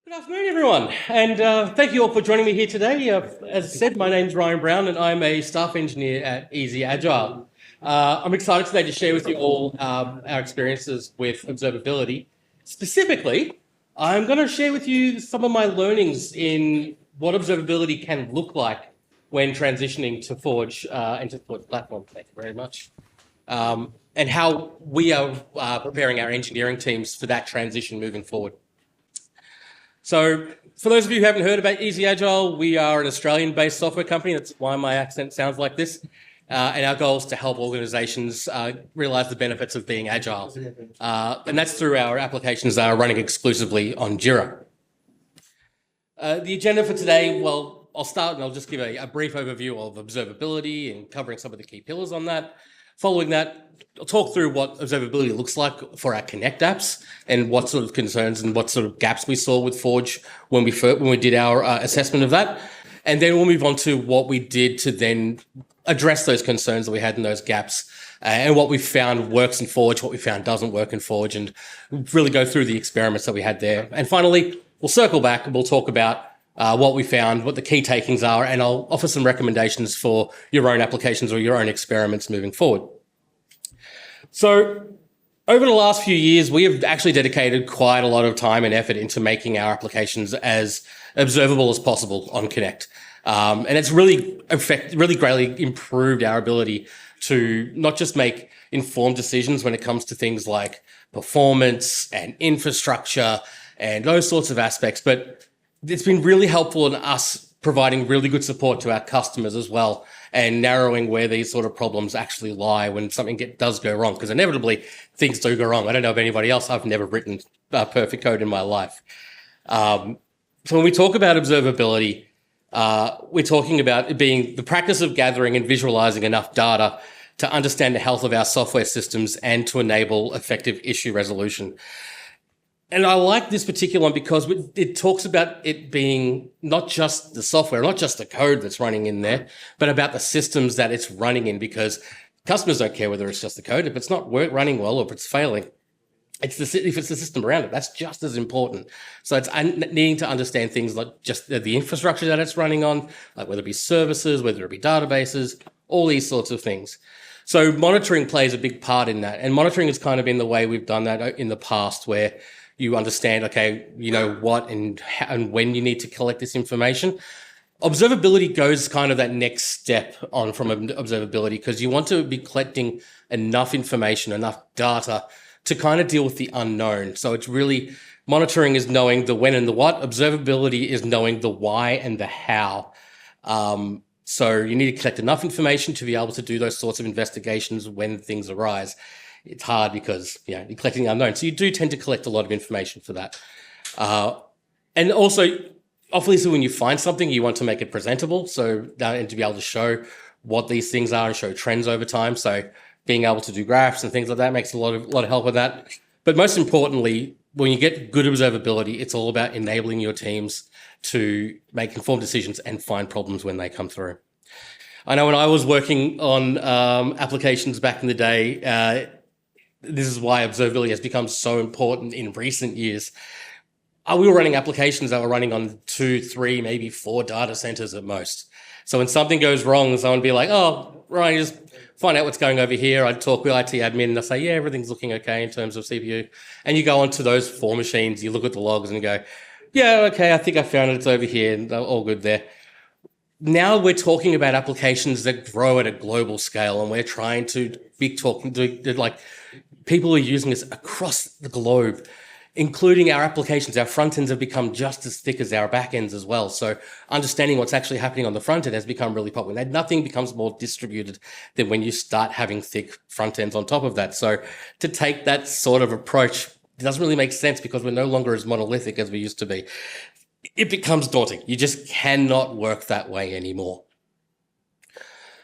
Good afternoon, everyone, and thank you all for joining me here today. As I said, my name's Ryan Brown, and I'm a staff engineer at Easy Agile. I'm excited today to share with you all our experiences with observability. Specifically, I'm going to share with you some of my learnings in what observability can look like when transitioning to Forge and to the Forge platform. Thank you very much. And how we are preparing our engineering teams for that transition moving forward. So for those of you who haven't heard about Easy Agile, we are an Australian-based software company. That's why my accent sounds like this. And our goal is to help organizations realize the benefits of being agile. And that's through our applications that are running exclusively on Jira. The agenda for today, well, I'll start and I'll just give a brief overview of observability and covering some of the key pillars on that. Following that, I'll talk through what observability looks like for our Connect apps and what sort of concerns and what sort of gaps we saw with Forge when we did our assessment of that. And then we'll move on to what we did to then address those concerns that we had in those gaps and what we found works in Forge, what we found doesn't work in Forge, and really go through the experiments that we had there. And finally, we'll circle back and we'll talk about what we found, what the key takings are, and I'll offer some recommendations for your own applications or your own experiments moving forward. So over the last few years, we have actually dedicated quite a lot of time and effort into making our applications as observable as possible on Connect. And it's really greatly improved our ability to not just make informed decisions when it comes to things like performance and infrastructure and those sorts of aspects, but it's been really helpful in us providing really good support to our customers as well and narrowing where these sort of problems actually lie when something does go wrong, because inevitably things do go wrong. I don't know of anybody else. I've never written perfect code in my life. So when we talk about observability, we're talking about it being the practice of gathering and visualizing enough data to understand the health of our software systems and to enable effective issue resolution. And I like this particular one because it talks about it being not just the software, not just the code that's running in there, but about the systems that it's running in, because customers don't care whether it's just the code. If it's not running well or if it's failing, if it's the system around it, that's just as important. So it's needing to understand things like just the infrastructure that it's running on, like whether it be services, whether it be databases, all these sorts of things. So monitoring plays a big part in that. And monitoring has kind of been the way we've done that in the past, where you understand, okay, you know what and when you need to collect this information. Observability goes kind of that next step on from observability, because you want to be collecting enough information, enough data to kind of deal with the unknown. So it's really, monitoring is knowing the when and the what. Observability is knowing the why and the how. So you need to collect enough information to be able to do those sorts of investigations when things arise. It's hard because you're collecting the unknown. So you do tend to collect a lot of information for that. And also, obviously, when you find something, you want to make it presentable. So and to be able to show what these things are and show trends over time. So being able to do graphs and things like that makes a lot of help with that. But most importantly, when you get good observability, it's all about enabling your teams to make informed decisions and find problems when they come through. I know when I was working on applications back in the day, this is why observability has become so important in recent years. We were running applications that were running on 2, 3, maybe 4 data centers at most. So when something goes wrong, someone would be like, oh, Ryan, just find out what's going over here. I'd talk with IT admin and I'd say, yeah, everything's looking okay in terms of CPU. And you go onto those 4 machines, you look at the logs and you go, yeah, okay, I think I found it. It's over here. And they're all good there. Now we're talking about applications that grow at a global scale, and we're trying to be talking to like people are using this across the globe, including our applications. Our front ends have become just as thick as our back ends as well. So understanding what's actually happening on the front end has become really popular. Nothing becomes more distributed than when you start having thick front ends on top of that. So to take that sort of approach, it doesn't really make sense because we're no longer as monolithic as we used to be. It becomes daunting. You just cannot work that way anymore.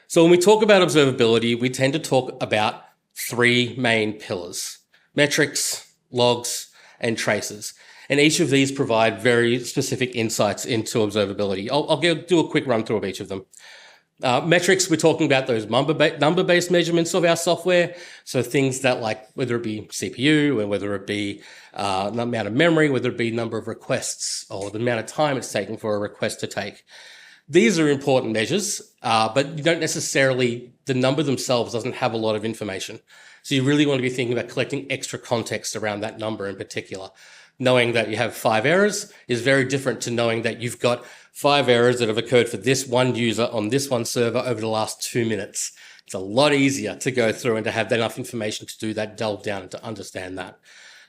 So when we talk about observability, we tend to talk about 3 main pillars: metrics, logs, and traces. And each of these provide very specific insights into observability. I'll do a quick run through of each of them. Metrics, we're talking about those number-based measurements of our software. So things that like whether it be CPU and whether it be the amount of memory, whether it be number of requests or the amount of time it's taking for a request to take. These are important measures, but you don't necessarily, the number themselves doesn't have a lot of information. So you really want to be thinking about collecting extra context around that number in particular. Knowing that you have 5 errors is very different to knowing that you've got 5 errors that have occurred for this one user on this one server over the last 2 minutes. It's a lot easier to go through and to have enough information to do that, delve down and to understand that.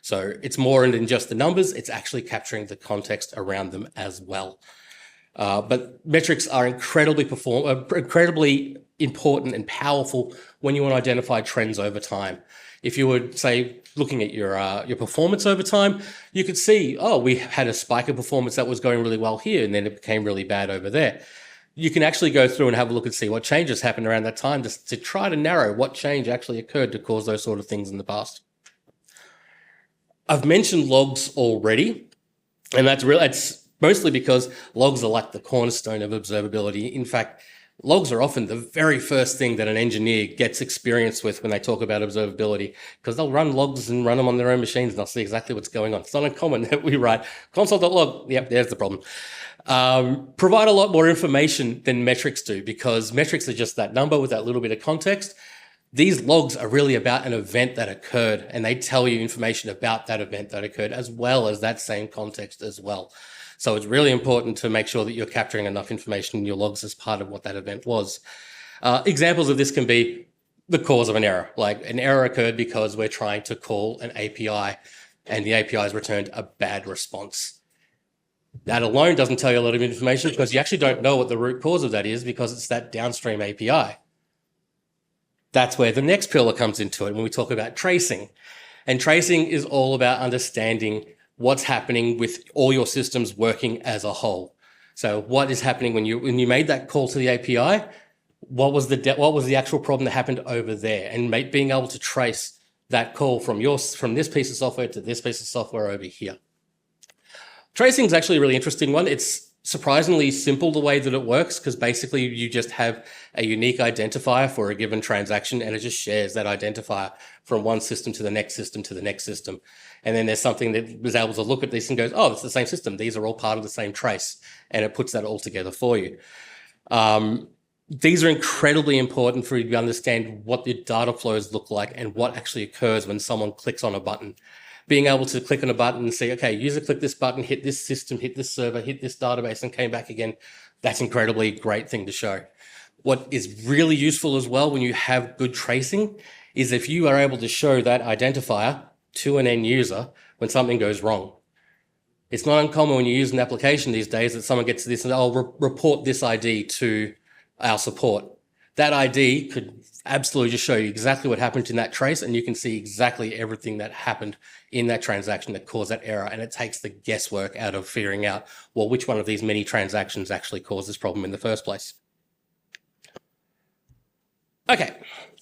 So it's more than just the numbers, it's actually capturing the context around them as well. But metrics are incredibly important and powerful when you want to identify trends over time. If you were, say, looking at your performance over time, you could see, oh, we had a spike of performance that was going really well here, and then it became really bad over there. You can actually go through and have a look and see what changes happened around that time to try to narrow what change actually occurred to cause those sort of things in the past. I've mentioned logs already, and that's mostly because logs are like the cornerstone of observability. In fact, logs are often the very first thing that an engineer gets experience with when they talk about observability, because they'll run logs and run them on their own machines and they'll see exactly what's going on. It's not uncommon that we write console.log. Yep, there's the problem. Provide a lot more information than metrics do, because metrics are just that number with that little bit of context. These logs are really about an event that occurred, and they tell you information about that event that occurred as well as that same context as well. So it's really important to make sure that you're capturing enough information in your logs as part of what that event was. Examples of this can be the cause of an error. Like an error occurred because we're trying to call an API and the API has returned a bad response. That alone doesn't tell you a lot of information because you actually don't know what the root cause of that is, because it's that downstream API. That's where the next pillar comes into it when we talk about tracing. And tracing is all about understanding what's happening with all your systems working as a whole. So what is happening when you made that call to the API? What was the actual problem that happened over there? And being able to trace that call from this piece of software to this piece of software over here. Tracing is actually a really interesting one. It's surprisingly simple the way that it works, because basically you just have a unique identifier for a given transaction, and it just shares that identifier from one system to the next system to the next system. And then there's something that was able to look at this and goes, oh, it's the same system. These are all part of the same trace. And it puts that all together for you. These are incredibly important for you to understand what the data flows look like and what actually occurs when someone clicks on a button. Being able to click on a button and say, okay, user clicked this button, hit this system, hit this server, hit this database, and came back again. That's an incredibly great thing to show. What is really useful as well when you have good tracing is if you are able to show that identifier to an end user when something goes wrong. It's not uncommon when you use an application these days that someone gets to this and, oh, report this ID to our support. That ID could absolutely just show you exactly what happened in that trace, and you can see exactly everything that happened in that transaction that caused that error, and it takes the guesswork out of figuring out, well, which one of these many transactions actually caused this problem in the first place. Okay,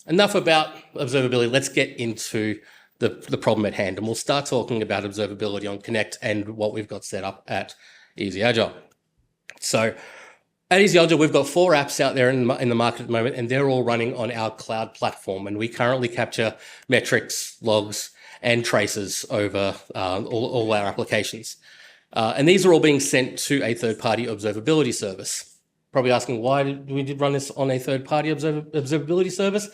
enough about observability. Let's get into the problem at hand, and we'll start talking about observability on Connect and what we've got set up at Easy Agile. So at Easy Agile, we've got 4 apps out there in the market at the moment, and they're all running on our cloud platform. And we currently capture metrics, logs, and traces over all our applications. And these are all being sent to a third-party observability service. Probably asking, why did we run this on a third-party observability service?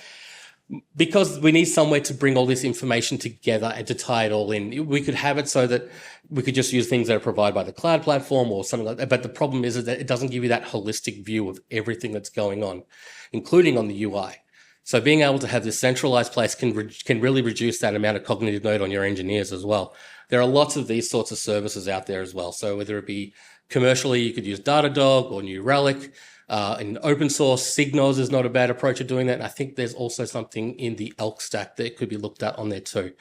Because we need somewhere to bring all this information together and to tie it all in. We could have it so that we could just use things that are provided by the cloud platform or something like that. But the problem is that it doesn't give you that holistic view of everything that's going on, including on the UI. So being able to have this centralized place can really reduce that amount of cognitive load on your engineers as well. There are lots of these sorts of services out there as well. So whether it be commercially, you could use Datadog or New Relic. In open source, Signos is not a bad approach of doing that. And I think there's also something in the Elk stack that could be looked at on there too.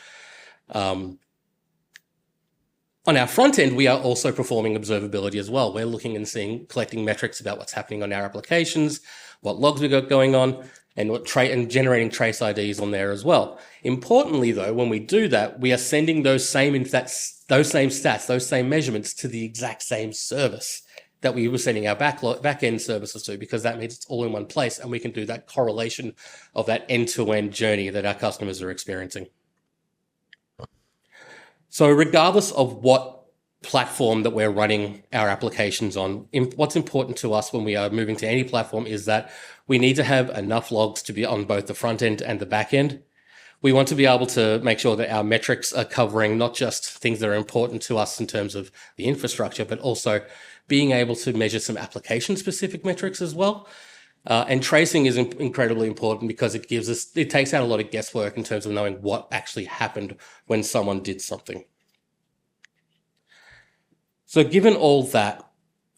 On our front end, we are also performing observability as well. We're looking and collecting metrics about what's happening on our applications, what logs we got going on, and generating trace IDs on there as well. Importantly, though, when we do that, we are sending those same stats, those same measurements to the exact same service. that we were sending our back-end services to, because that means it's all in one place and we can do that correlation of that end-to-end journey that our customers are experiencing. So regardless of what platform that we're running our applications on, what's important to us when we are moving to any platform is that we need to have enough logs to be on both the front end and the back end. We want to be able to make sure that our metrics are covering not just things that are important to us in terms of the infrastructure, but also being able to measure some application-specific metrics as well. And tracing is incredibly important because it takes out a lot of guesswork in terms of knowing what actually happened when someone did something. So given all that,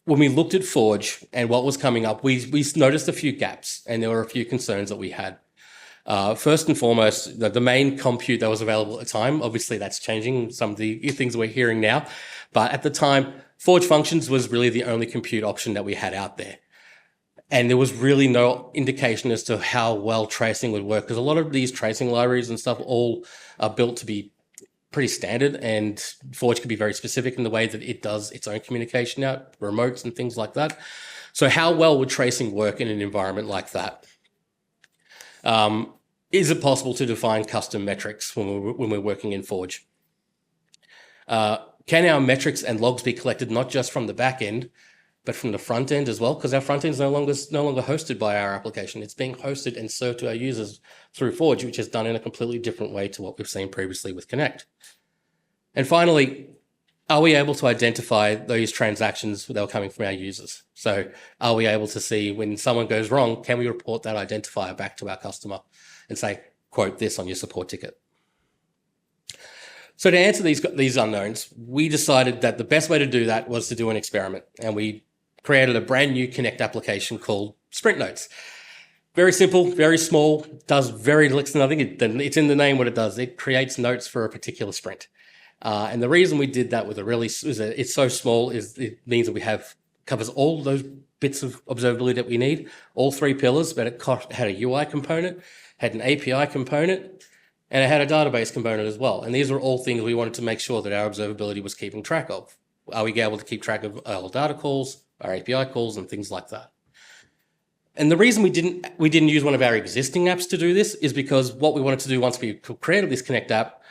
when we looked at Forge and what was coming up, we noticed a few gaps, and there were a few concerns that we had. First and foremost, the main compute that was available at the time, obviously that's changing, some of the things we're hearing now, but at the time, Forge Functions was really the only compute option that we had out there. And there was really no indication as to how well tracing would work, because a lot of these tracing libraries and stuff all are built to be pretty standard, and Forge can be very specific in the way that it does its own communication out, remotes and things like that. So how well would tracing work in an environment like that? Is it possible to define custom metrics when we're working in Forge? Can our metrics and logs be collected not just from the back end, but from the front end as well? Because our front end is no longer hosted by our application. It's being hosted and served to our users through Forge, which is done in a completely different way to what we've seen previously with Connect. And finally, are we able to identify those transactions that are coming from our users? So are we able to see when someone goes wrong, can we report that identifier back to our customer and say, quote this on your support ticket? So to answer these unknowns, we decided that the best way to do that was to do an experiment, and we created a brand new Connect application called Sprint Notes. Very simple, very small, does very little to nothing. It's in the name what it does. It creates notes for a particular sprint. And the reason we did that it's so small is it means that covers all those bits of observability that we need, all three pillars, but it had a UI component, had an API component, and it had a database component as well. And these are all things we wanted to make sure that our observability was keeping track of. Are we able to keep track of our data calls, our API calls, and things like that? And the reason we didn't use one of our existing apps to do this is because what we wanted to do once we created this Connect app,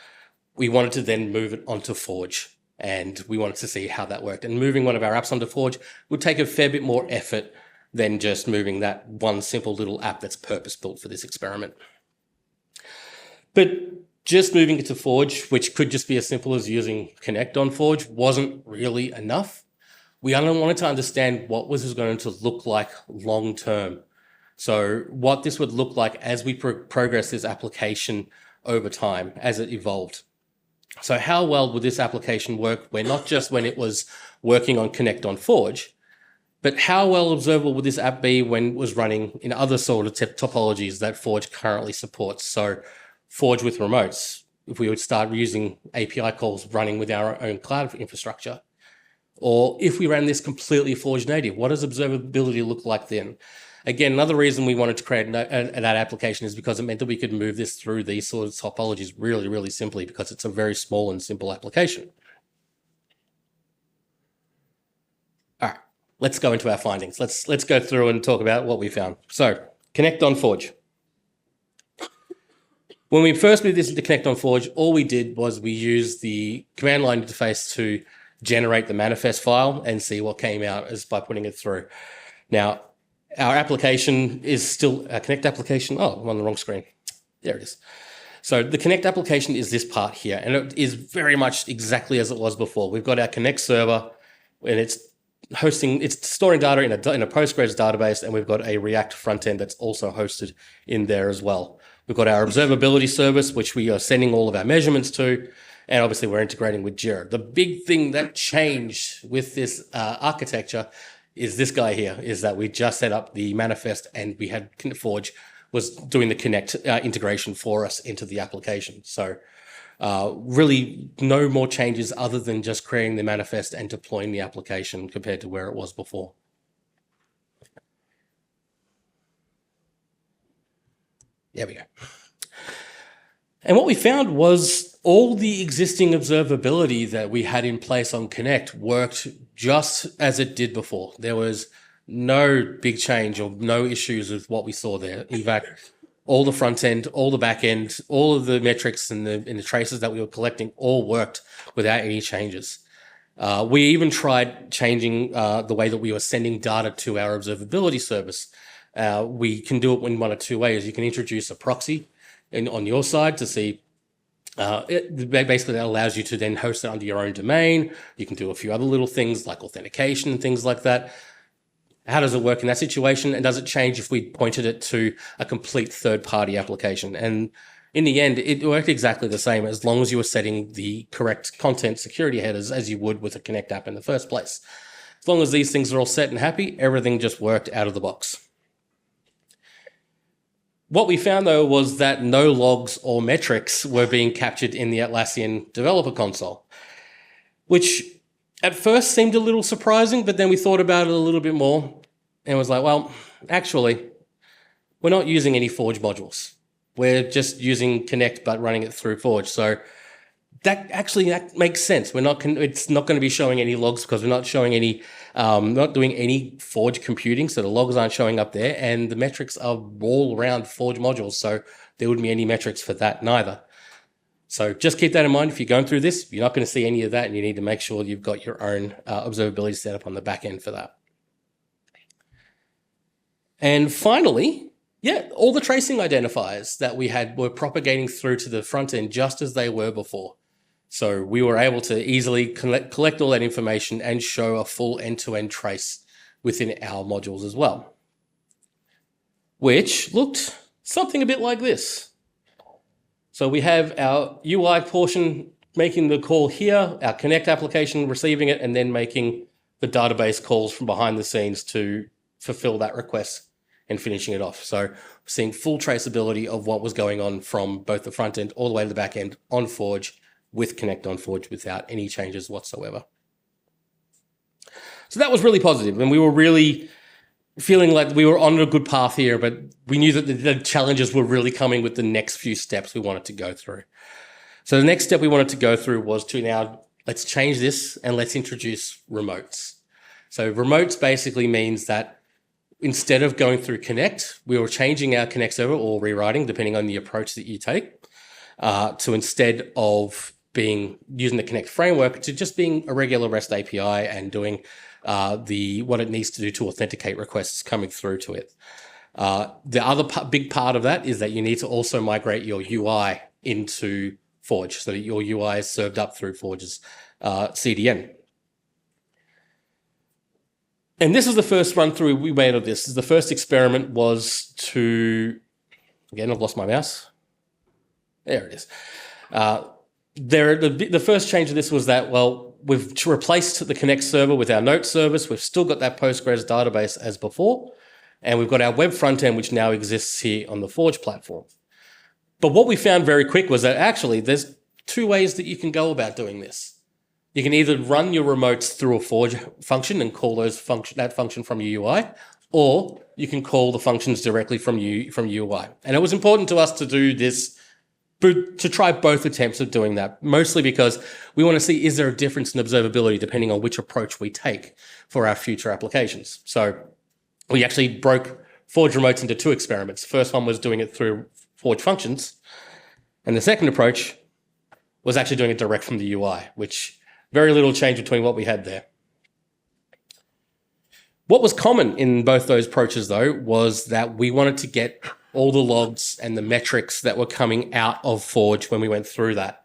we wanted to then move it onto Forge, and we wanted to see how that worked. And moving one of our apps onto Forge would take a fair bit more effort than just moving that one simple little app that's purpose-built for this experiment. But just moving it to Forge, which could just be as simple as using Connect on Forge, wasn't really enough. We wanted to understand what was this going to look like long term. So what this would look like as we progress this application over time, as it evolved. So how well would this application work not just when it was working on Connect on Forge, but how well observable would this app be when it was running in other sort of topologies that Forge currently supports? So Forge with remotes, if we would start using API calls running with our own cloud infrastructure. Or if we ran this completely Forge native, what does observability look like then? Again, another reason we wanted to create that application is because it meant that we could move this through these sort of topologies really, really simply, because it's a very small and simple application. All right, let's go into our findings. Let's go through and talk about what we found. So, Connect on Forge. When we first moved this into Connect on Forge, all we did was we used the command line interface to generate the manifest file and see what came out as by putting it through. Now, our application is still a Connect application. Oh, I'm on the wrong screen. There it is. So the Connect application is this part here, and it is very much exactly as it was before. We've got our Connect server, and it's storing data in a Postgres database, and we've got a React front end that's also hosted in there as well. We've got our observability service, which we are sending all of our measurements to, and obviously we're integrating with Jira. The big thing that changed with this architecture is this guy here, is that we just set up the manifest, and we had Forge was doing the Connect integration for us into the application. So really no more changes other than just creating the manifest and deploying the application compared to where it was before. There we go. And what we found was all the existing observability that we had in place on Connect worked just as it did before. There was no big change or no issues with what we saw there. In fact, all the front end, all the back end, all of the metrics and the traces that we were collecting all worked without any changes. We even tried changing the way that we were sending data to our observability service. We can do it in one of two ways. You can introduce a proxy on your side to see. Basically, that allows you to then host it under your own domain. You can do a few other little things like authentication and things like that. How does it work in that situation? And does it change if we pointed it to a complete third-party application? And in the end, it worked exactly the same as long as you were setting the correct content security headers as you would with a Connect app in the first place. As long as these things are all set and happy, everything just worked out of the box. What we found, though, was that no logs or metrics were being captured in the Atlassian developer console, which at first seemed a little surprising, but then we thought about it a little bit more and was like, well, actually, we're not using any Forge modules. We're just using Connect, but running it through Forge. So that makes sense. It's not going to be showing any logs because we're not showing any, not doing any Forge computing. So the logs aren't showing up there, and the metrics are all around Forge modules. So there wouldn't be any metrics for that neither. So just keep that in mind. If you're going through this, you're not going to see any of that, and you need to make sure you've got your own observability set up on the back end for that. And finally, all the tracing identifiers that we had were propagating through to the front end just as they were before. So we were able to easily collect all that information and show a full end-to-end trace within our modules as well, which looked something a bit like this. So we have our UI portion making the call here, our Connect application receiving it, and then making the database calls from behind the scenes to fulfill that request and finishing it off. So we're seeing full traceability of what was going on from both the front end all the way to the back end on Forge with Connect on Forge without any changes whatsoever. So that was really positive, and we were really feeling like we were on a good path here, but we knew that the challenges were really coming with the next few steps we wanted to go through. So the next step we wanted to go through was to now, let's change this and let's introduce remotes. So remotes basically means that instead of going through Connect, we were changing our Connect server or rewriting, depending on the approach that you take, to instead of using the Connect framework to just being a regular REST API and doing what it needs to do to authenticate requests coming through to it. The other big part of that is that you need to also migrate your UI into Forge so that your UI is served up through Forge's CDN. And this is the first run through we made of this. The first experiment was again, I've lost my mouse. There it is. The first change of this was that, well, we've replaced the Connect server with our Note service. We've still got that Postgres database as before, and we've got our web front end, which now exists here on the Forge platform. But what we found very quick was that actually there's two ways that you can go about doing this. You can either run your remotes through a Forge function and call that function from your UI, or you can call the functions directly from UI. And it was important to us to do this, to try both attempts of doing that, mostly because we want to see, is there a difference in observability depending on which approach we take for our future applications? So we actually broke Forge remotes into two experiments. The first one was doing it through Forge functions, and the second approach was actually doing it direct from the UI, which very little change between what we had there. What was common in both those approaches, though, was that we wanted to get all the logs and the metrics that were coming out of Forge when we went through that.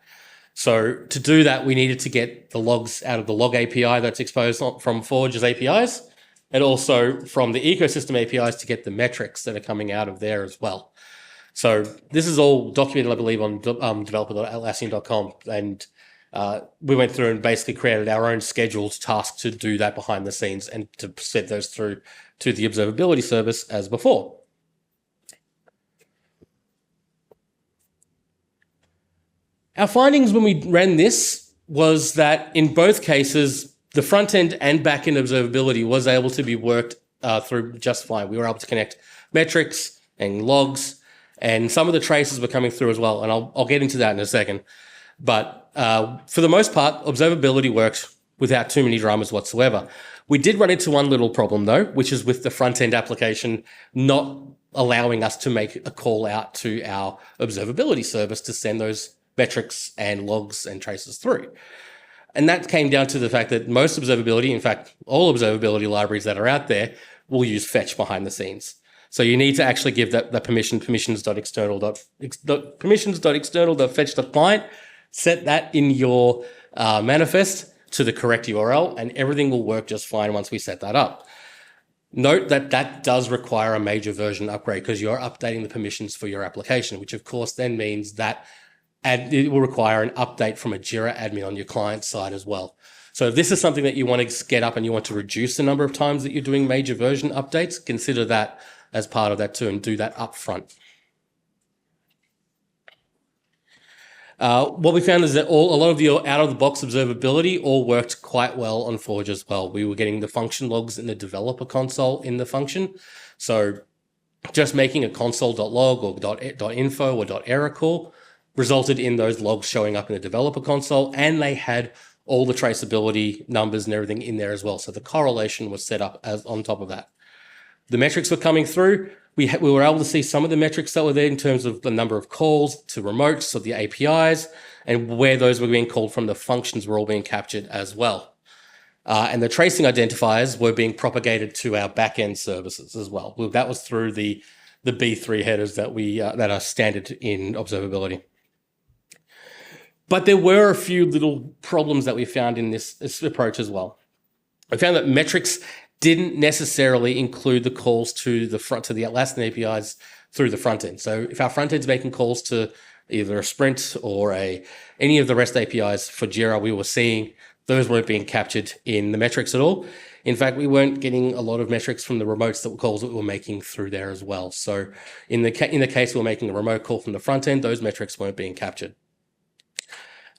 So to do that, we needed to get the logs out of the log API that's exposed from Forge's APIs, and also from the ecosystem APIs to get the metrics that are coming out of there as well. So this is all documented, I believe, on developer.atlassian.com, and we went through and basically created our own scheduled task to do that behind the scenes and to set those through to the observability service as before. Our findings when we ran this was that in both cases, the front end and back end observability was able to be worked through just fine. We were able to connect metrics and logs, and some of the traces were coming through as well. And I'll get into that in a second. But for the most part, observability works without too many dramas whatsoever. We did run into one little problem though, which is with the front-end application not allowing us to make a call out to our observability service to send those metrics and logs and traces through. And that came down to the fact that most observability, in fact, all observability libraries that are out there, will use fetch behind the scenes. So you need to actually give that permissions.external.fetch.client, set that in your manifest to the correct URL, and everything will work just fine once we set that up. Note that that does require a major version upgrade because you're updating the permissions for your application, which of course then means that it will require an update from a Jira admin on your client side as well. So if this is something that you want to get up and you want to reduce the number of times that you're doing major version updates, consider that as part of that too and do that up front. What we found is that a lot of the out-of-the-box observability all worked quite well on Forge as well. We were getting the function logs in the developer console in the function. So just making a console.log or .info or .error call resulted in those logs showing up in the developer console, and they had all the traceability numbers and everything in there as well. So the correlation was set up as on top of that. The metrics were coming through. We were able to see some of the metrics that were there in terms of the number of calls to remotes, so the APIs, and where those were being called from, the functions were all being captured as well. And the tracing identifiers were being propagated to our backend services as well. That was through the B3 headers that that are standard in observability. But there were a few little problems that we found in this approach as well. We found that metrics didn't necessarily include the calls to the Atlassian APIs through the front end. So if our front end's making calls to either a Sprint or any of the REST APIs for Jira, we were seeing those weren't being captured in the metrics at all. In fact, we weren't getting a lot of metrics from the remotes calls that we were making through there as well. So in the case we were making a remote call from the front end, those metrics weren't being captured.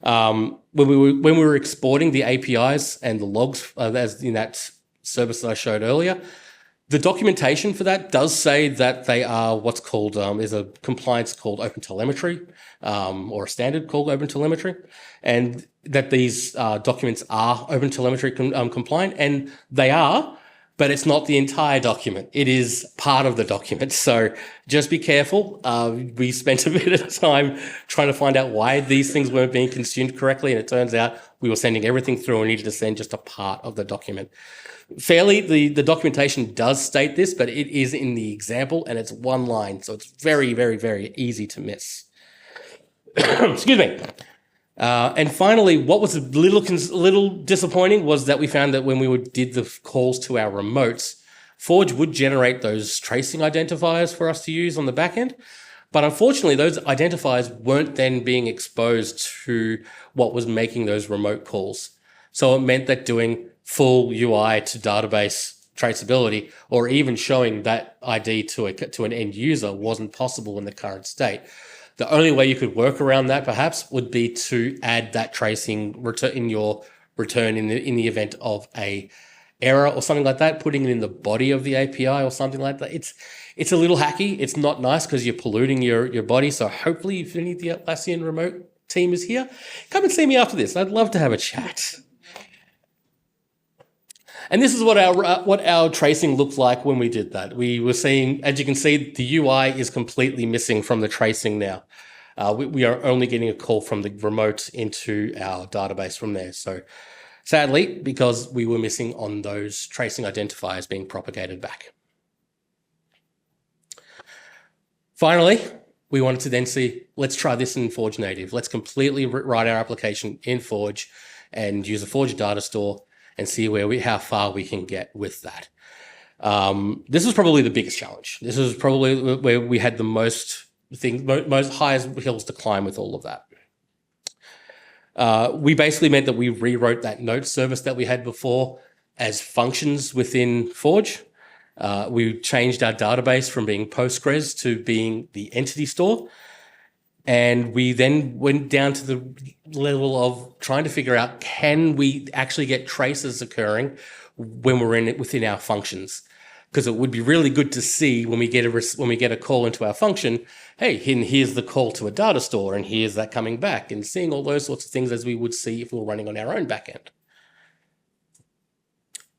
When we were exporting the APIs and the logs as in that service that I showed earlier, the documentation for that does say that they are what's called, there's a compliance called OpenTelemetry, or a standard called OpenTelemetry, and that these documents are OpenTelemetry compliant, and they are, but it's not the entire document. It is part of the document. So just be careful. We spent a bit of time trying to find out why these things weren't being consumed correctly, and it turns out we were sending everything through and needed to send just a part of the document. Fairly, the documentation does state this, but it is in the example and it's one line. So it's very, very, very easy to miss. Excuse me. And finally, what was a little disappointing was that we found that when we did the calls to our remotes, Forge would generate those tracing identifiers for us to use on the back end. But unfortunately, those identifiers weren't then being exposed to what was making those remote calls. So it meant that doing full UI to database traceability, or even showing that ID to an end user, wasn't possible in the current state. The only way you could work around that perhaps would be to add that tracing in your return in the event of a error or something like that, putting it in the body of the API or something like that. It's a little hacky. It's not nice because you're polluting your body. So hopefully if any of the Atlassian remote team is here, come and see me after this. I'd love to have a chat. And this is what our tracing looked like when we did that. We were seeing, as you can see, the UI is completely missing from the tracing now. We are only getting a call from the remote into our database from there. So sadly, because we were missing on those tracing identifiers being propagated back. Finally, we wanted to then see, let's try this in Forge Native. Let's completely write our application in Forge and use a Forge data store and see how far we can get with that. This was probably the biggest challenge. This was probably where we had the most highest hills to climb with all of that. We basically meant that we rewrote that note service that we had before as functions within Forge. We changed our database from being Postgres to being the entity store. And we then went down to the level of trying to figure out, can we actually get traces occurring when we're within our functions? because it would be really good to see when we get a call into our function, hey, here's the call to a data store, and here's that coming back, and seeing all those sorts of things as we would see if we were running on our own backend.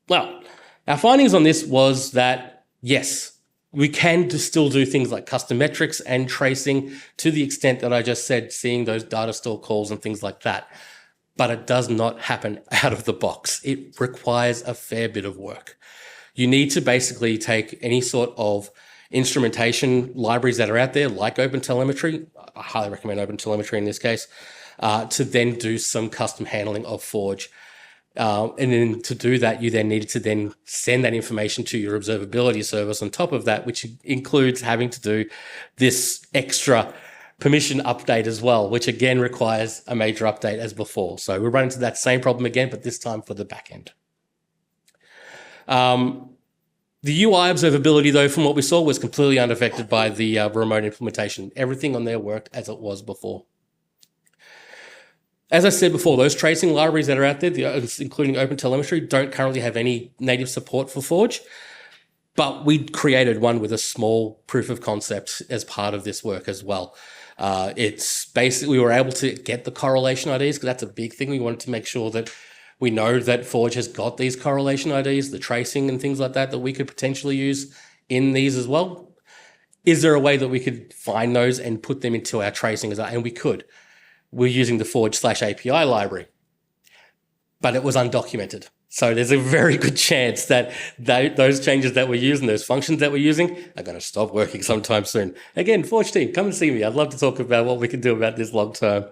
Well, our findings on this was that, yes, we can still do things like custom metrics and tracing to the extent that I just said, seeing those data store calls and things like that. But it does not happen out of the box. It requires a fair bit of work. You need to basically take any sort of instrumentation libraries that are out there, like OpenTelemetry. I highly recommend OpenTelemetry in this case, to then do some custom handling of Forge. And then to do that, you then needed to then send that information to your observability service on top of that, which includes having to do this extra permission update as well, which again requires a major update as before. So we're running into that same problem again, but this time for the backend. The UI observability, though, from what we saw, was completely unaffected by the remote implementation. Everything on there worked as it was before. As I said before, those tracing libraries that are out there, including OpenTelemetry, don't currently have any native support for Forge, but we created one with a small proof of concept as part of this work as well. It's basically, we were able to get the correlation IDs, because that's a big thing. We wanted to make sure that we know that Forge has got these correlation IDs, the tracing and things like that, that we could potentially use in these as well. Is there a way that we could find those and put them into our tracing? And we could. We're using the Forge/API library, but it was undocumented. So there's a very good chance that those changes that we're using, those functions that we're using, are going to stop working sometime soon. Again, Forge team, come and see me. I'd love to talk about what we can do about this long term.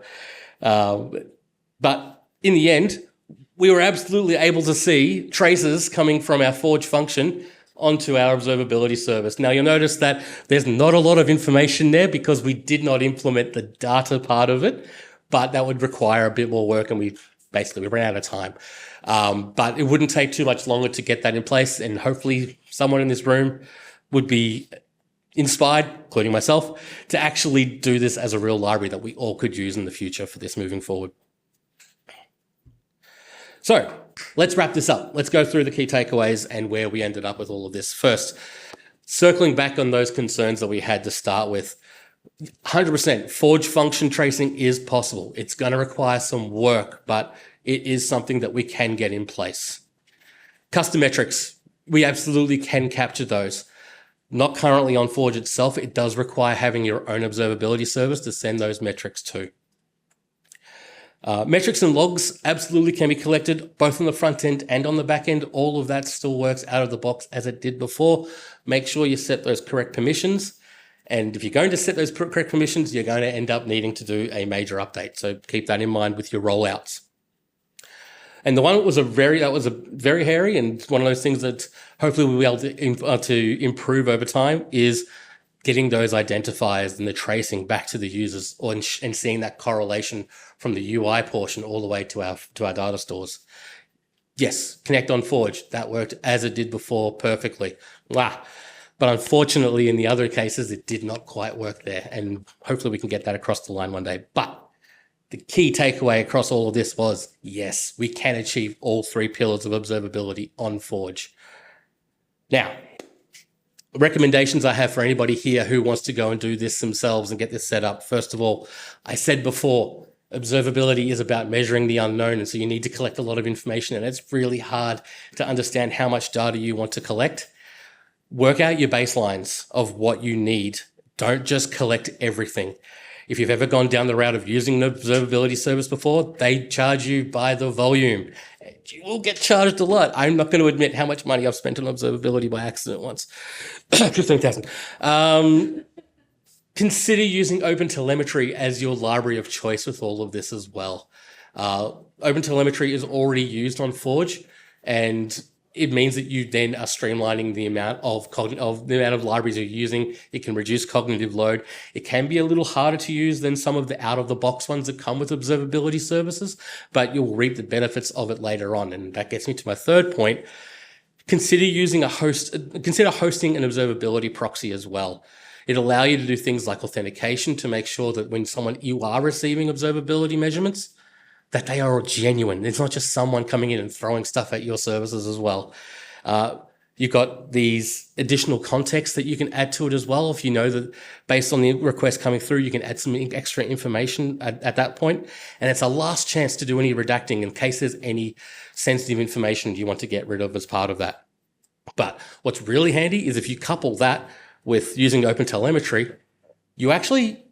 But in the end, we were absolutely able to see traces coming from our Forge function onto our observability service. Now, you'll notice that there's not a lot of information there because we did not implement the data part of it, but that would require a bit more work, and we ran out of time. But it wouldn't take too much longer to get that in place, and hopefully someone in this room would be inspired, including myself, to actually do this as a real library that we all could use in the future for this moving forward. So let's wrap this up. Let's go through the key takeaways and where we ended up with all of this. First, circling back on those concerns that we had to start with, 100% Forge function tracing is possible. It's going to require some work, but it is something that we can get in place. Custom metrics, we absolutely can capture those. Not currently on Forge itself. It does require having your own observability service to send those metrics to. Metrics and logs absolutely can be collected both on the front end and on the back end. All of that still works out of the box as it did before. Make sure you set those correct permissions. And if you're going to set those correct permissions, you're going to end up needing to do a major update. So keep that in mind with your rollouts. And the one that was a very hairy, and one of those things that hopefully we'll be able to improve over time, is getting those identifiers and the tracing back to the users, and seeing that correlation from the UI portion all the way to our data stores. Yes, connect on Forge. That worked as it did before perfectly. Wow. But unfortunately, in the other cases, it did not quite work there. And hopefully we can get that across the line one day. But the key takeaway across all of this was, yes, we can achieve all three pillars of observability on Forge. Now, recommendations I have for anybody here who wants to go and do this themselves and get this set up. First of all, I said before, observability is about measuring the unknown. And so you need to collect a lot of information, and it's really hard to understand how much data you want to collect. Work out your baselines of what you need. Don't just collect everything. If you've ever gone down the route of using an observability service before, they charge you by the volume. You will get charged a lot. I'm not going to admit how much money I've spent on observability by accident once. 15,000. Consider using OpenTelemetry as your library of choice with all of this as well. OpenTelemetry is already used on Forge, and it means that you then are streamlining the amount of libraries you're using. It can reduce cognitive load. It can be a little harder to use than some of the out-of-the-box ones that come with observability services, but you'll reap the benefits of it later on. And that gets me to my third point. Consider hosting an observability proxy as well. It'll allow you to do things like authentication to make sure that when you are receiving observability measurements, that they are genuine. It's not just someone coming in and throwing stuff at your services as well. You've got these additional context that you can add to it as well. If you know that based on the request coming through, you can add some extra information at that point. And it's a last chance to do any redacting in case there's any sensitive information you want to get rid of as part of that. But what's really handy is if you couple that with using OpenTelemetry, you actually,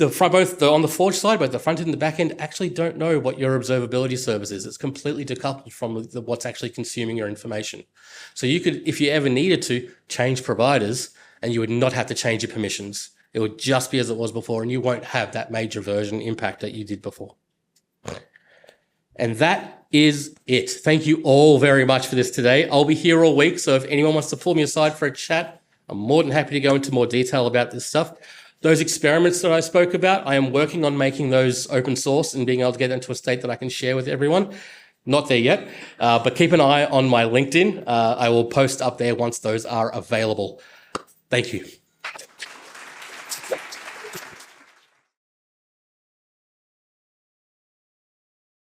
on the Forge side, both the front end and the back end, actually don't know what your observability service is. It's completely decoupled from what's actually consuming your information. So you could, if you ever needed to, change providers and you would not have to change your permissions. It would just be as it was before, and you won't have that major version impact that you did before. And that is it. Thank you all very much for this today. I'll be here all week, so if anyone wants to pull me aside for a chat, I'm more than happy to go into more detail about this stuff. Those experiments that I spoke about, I am working on making those open source and being able to get into a state that I can share with everyone. Not there yet, but keep an eye on my LinkedIn. I will post up there once those are available. Thank you.